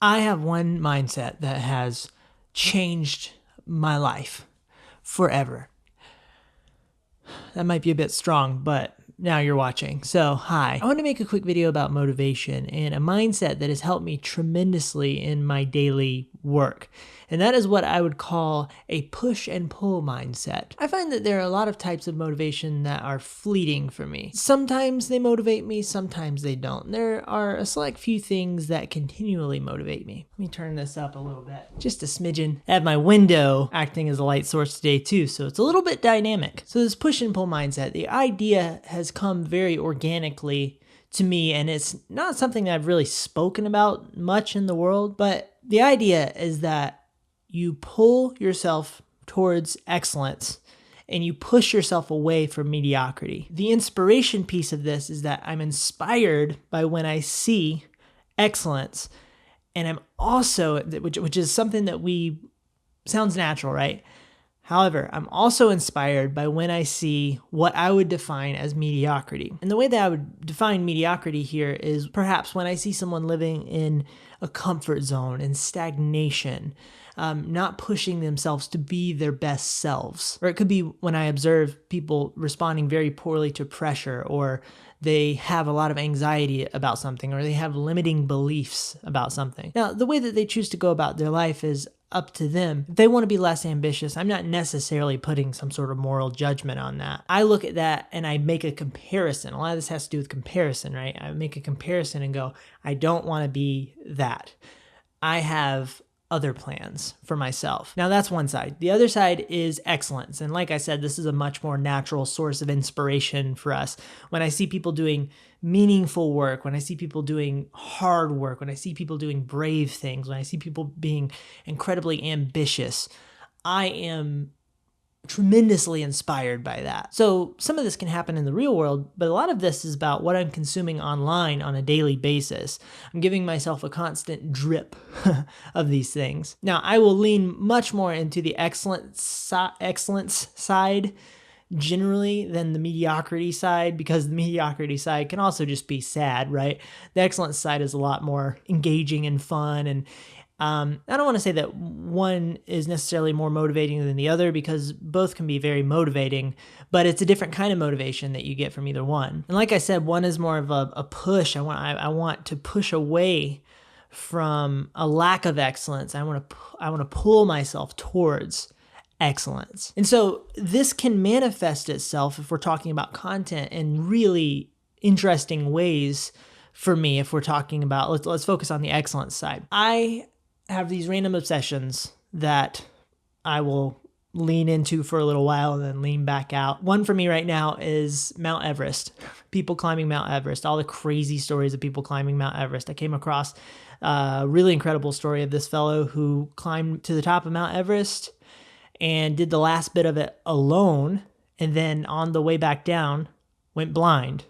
I have one mindset that has changed my life forever. That might be a bit strong, but now you're watching. So, hi. I want to make a quick video about motivation and a mindset that has helped me tremendously in my daily work. And that is what I would call a push and pull mindset. I find that there are a lot of types of motivation that are fleeting for me. Sometimes they motivate me, sometimes they don't. There are a select few things that continually motivate me. Let me turn this up a little bit, just a smidgen. I have my window acting as a light source today too, so it's a little bit dynamic. So this push and pull mindset, the idea has come very organically to me, and it's not something that I've really spoken about much in the world, but the idea is that you pull yourself towards excellence and you push yourself away from mediocrity. The inspiration piece of this is that I'm inspired by when I see excellence, and I'm also, which is something that sounds natural, right? However, I'm also inspired by when I see what I would define as mediocrity. And the way that I would define mediocrity here is perhaps when I see someone living in a comfort zone and stagnation, not pushing themselves to be their best selves. Or it could be when I observe people responding very poorly to pressure, or they have a lot of anxiety about something, or they have limiting beliefs about something. Now, the way that they choose to go about their life is up to them. If they want to be less ambitious, I'm not necessarily putting some sort of moral judgment on that. I look at that and I make a comparison. A lot of this has to do with comparison, right? I make a comparison and go, I don't want to be that. I have other plans for myself. Now that's one side. The other side is excellence. And like I said, this is a much more natural source of inspiration for us. When I see people doing meaningful work, when I see people doing hard work, when I see people doing brave things, when I see people being incredibly ambitious, I am tremendously inspired by that. So some of this can happen in the real world, but a lot of this is about what I'm consuming online on a daily basis. I'm giving myself a constant drip of these things. Now, I will lean much more into the excellence side generally than the mediocrity side, because the mediocrity side can also just be sad, right? The excellence side is a lot more engaging and fun, and I don't want to say that one is necessarily more motivating than the other, because both can be very motivating, but it's a different kind of motivation that you get from either one. And like I said, one is more of a push. I want to push away from a lack of excellence. I want to pull myself towards excellence. And so this can manifest itself, if we're talking about content, in really interesting ways for me. If we're talking about, let's focus on the excellence side. I have these random obsessions that I will lean into for a little while and then lean back out. One for me right now is Mount Everest. People climbing Mount Everest, all the crazy stories of people climbing Mount Everest. I came across a really incredible story of this fellow who climbed to the top of Mount Everest and did the last bit of it alone, and then on the way back down went blind.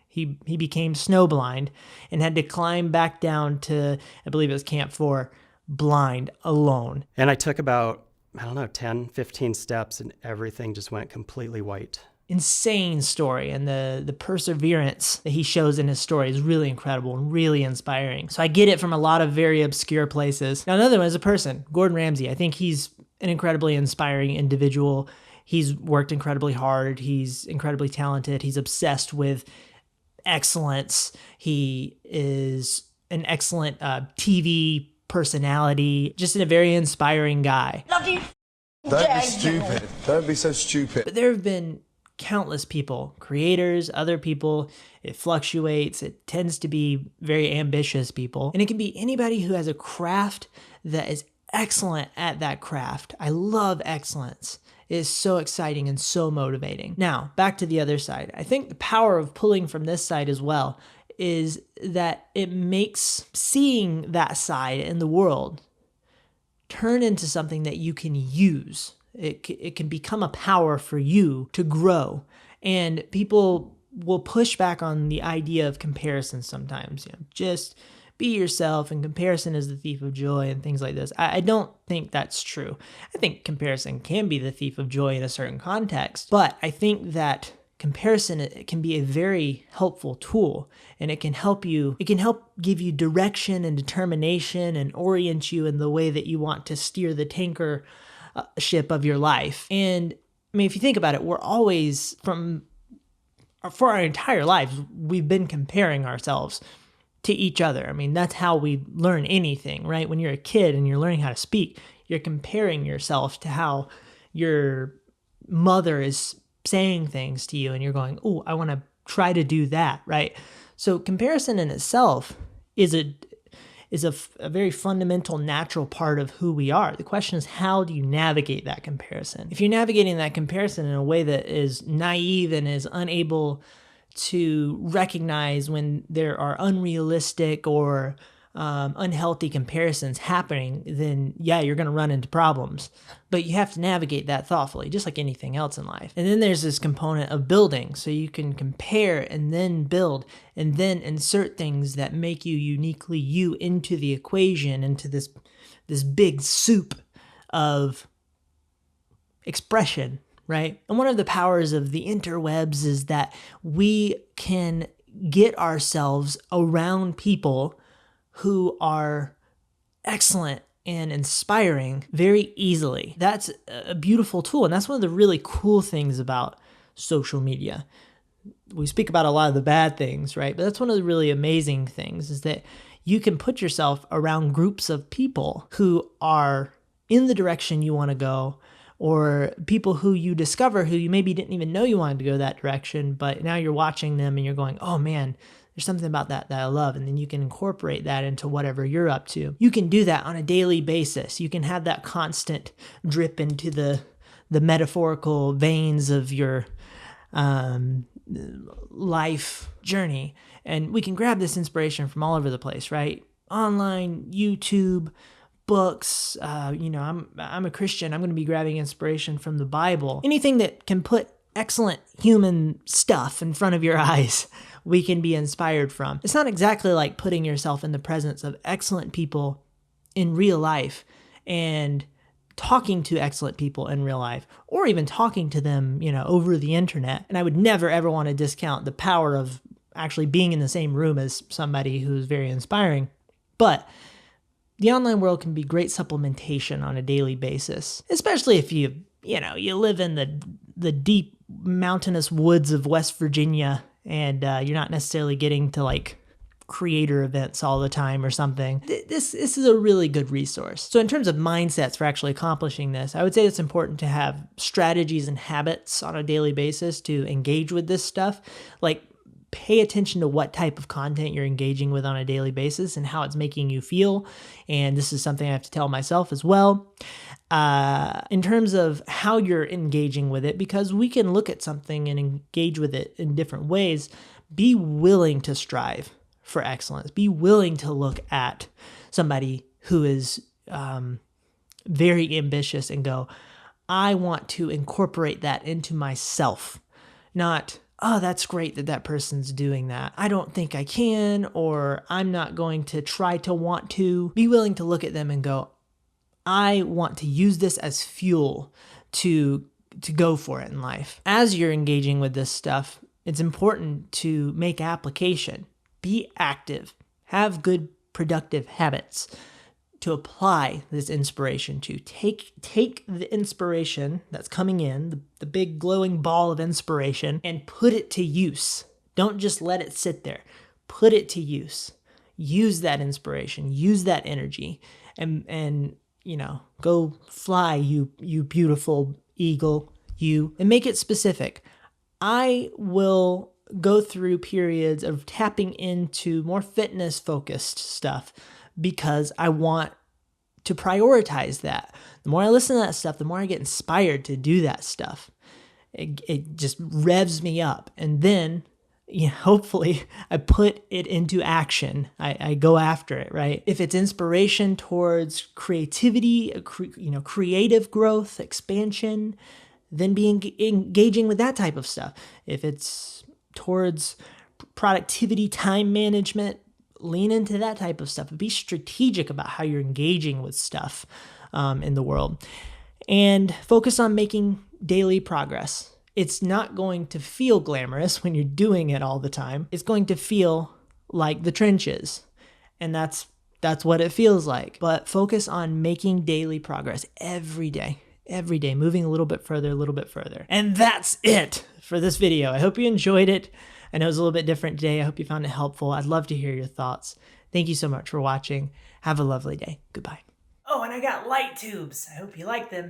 He became snowblind and had to climb back down to, I believe it was Camp 4, blind, alone. And I took about, 10, 15 steps, and everything just went completely white. Insane story, and the perseverance that he shows in his story is really incredible and really inspiring. So I get it from a lot of very obscure places. Now another one is a person, Gordon Ramsay. I think he's an incredibly inspiring individual. He's worked incredibly hard. He's incredibly talented. He's obsessed with excellence. He is an excellent TV personality, just a very inspiring guy. Love you. Don't be stupid. Don't be so stupid. But there have been countless people, creators, other people. It fluctuates. It tends to be very ambitious people. And it can be anybody who has a craft that is excellent at that craft. I love excellence. It is so exciting and so motivating. Now, back to the other side. I think the power of pulling from this side as well is that it makes seeing that side in the world turn into something that you can use. It can become a power for you to grow. And people will push back on the idea of comparison sometimes. Just be yourself, and comparison is the thief of joy, and things like this. I don't think that's true. I think comparison can be the thief of joy in a certain context, but I think that comparison, it can be a very helpful tool, and it can help give you direction and determination and orient you in the way that you want to steer the tanker ship of your life. And I mean, if you think about it, we're always for our entire lives, we've been comparing ourselves to each other. I mean, that's how we learn anything, right? When you're a kid and you're learning how to speak, you're comparing yourself to how your mother is saying things to you, and you're going, oh, I want to try to do that, right? So comparison in itself is a very fundamental, natural part of who we are. The question is, how do you navigate that comparison? If you're navigating that comparison in a way that is naive and is unable to recognize when there are unrealistic or unhealthy comparisons happening, then yeah, you're going to run into problems. But you have to navigate that thoughtfully, just like anything else in life. And then there's this component of building. So you can compare and then build and then insert things that make you uniquely you into the equation, into this big soup of expression, right? And one of the powers of the interwebs is that we can get ourselves around people who are excellent and inspiring very easily. That's a beautiful tool. And that's one of the really cool things about social media. We speak about a lot of the bad things, right? But that's one of the really amazing things, is that you can put yourself around groups of people who are in the direction you want to go, or people who you discover who you maybe didn't even know you wanted to go that direction, but now you're watching them and you're going, oh man, there's something about that I love. And then you can incorporate that into whatever you're up to. You can do that on a daily basis. You can have that constant drip into the metaphorical veins of your life journey. And we can grab this inspiration from all over the place, right? Online, YouTube, books. I'm a Christian. I'm going to be grabbing inspiration from the Bible. Anything that can put excellent human stuff in front of your eyes, we can be inspired from. It's not exactly like putting yourself in the presence of excellent people in real life and talking to excellent people in real life, or even talking to them, over the internet. And I would never, ever want to discount the power of actually being in the same room as somebody who's very inspiring. But the online world can be great supplementation on a daily basis, especially if you live in the deep mountainous woods of West Virginia, and you're not necessarily getting to like creator events all the time or something. This is a really good resource. So in terms of mindsets for actually accomplishing this, I would say it's important to have strategies and habits on a daily basis to engage with this stuff. Like, pay attention to what type of content you're engaging with on a daily basis and how it's making you feel. And this is something I have to tell myself as well. In terms of how you're engaging with it, because we can look at something and engage with it in different ways. Be willing to strive for excellence. Be willing to look at somebody who is very ambitious and go, I want to incorporate that into myself. Not, oh, that's great that person's doing that. I don't think I can, or I'm not going to try to want to. Be willing to look at them and go, I want to use this as fuel to go for it in life. As you're engaging with this stuff, it's important to make application. Be active. Have good, productive habits to apply this inspiration to. Take the inspiration that's coming in, the big glowing ball of inspiration, and put it to use. Don't just let it sit there. Put it to use. Use that inspiration. Use that energy. And go fly, you beautiful eagle, you. And make it specific. I will go through periods of tapping into more fitness-focused stuff because I want to prioritize that. The more I listen to that stuff, the more I get inspired to do that stuff. It just revs me up. And then, hopefully I put it into action. I go after it, right? If it's inspiration towards creativity, creative growth, expansion, then be engaging with that type of stuff. If it's towards productivity, time management, lean into that type of stuff. Be strategic about how you're engaging with stuff in the world. And focus on making daily progress. It's not going to feel glamorous when you're doing it all the time. It's going to feel like the trenches. And that's what it feels like. But focus on making daily progress every day, moving a little bit further. And that's it for this video. I hope you enjoyed it. I know it was a little bit different today. I hope you found it helpful. I'd love to hear your thoughts. Thank you so much for watching. Have a lovely day. Goodbye. Oh, and I got light tubes. I hope you like them.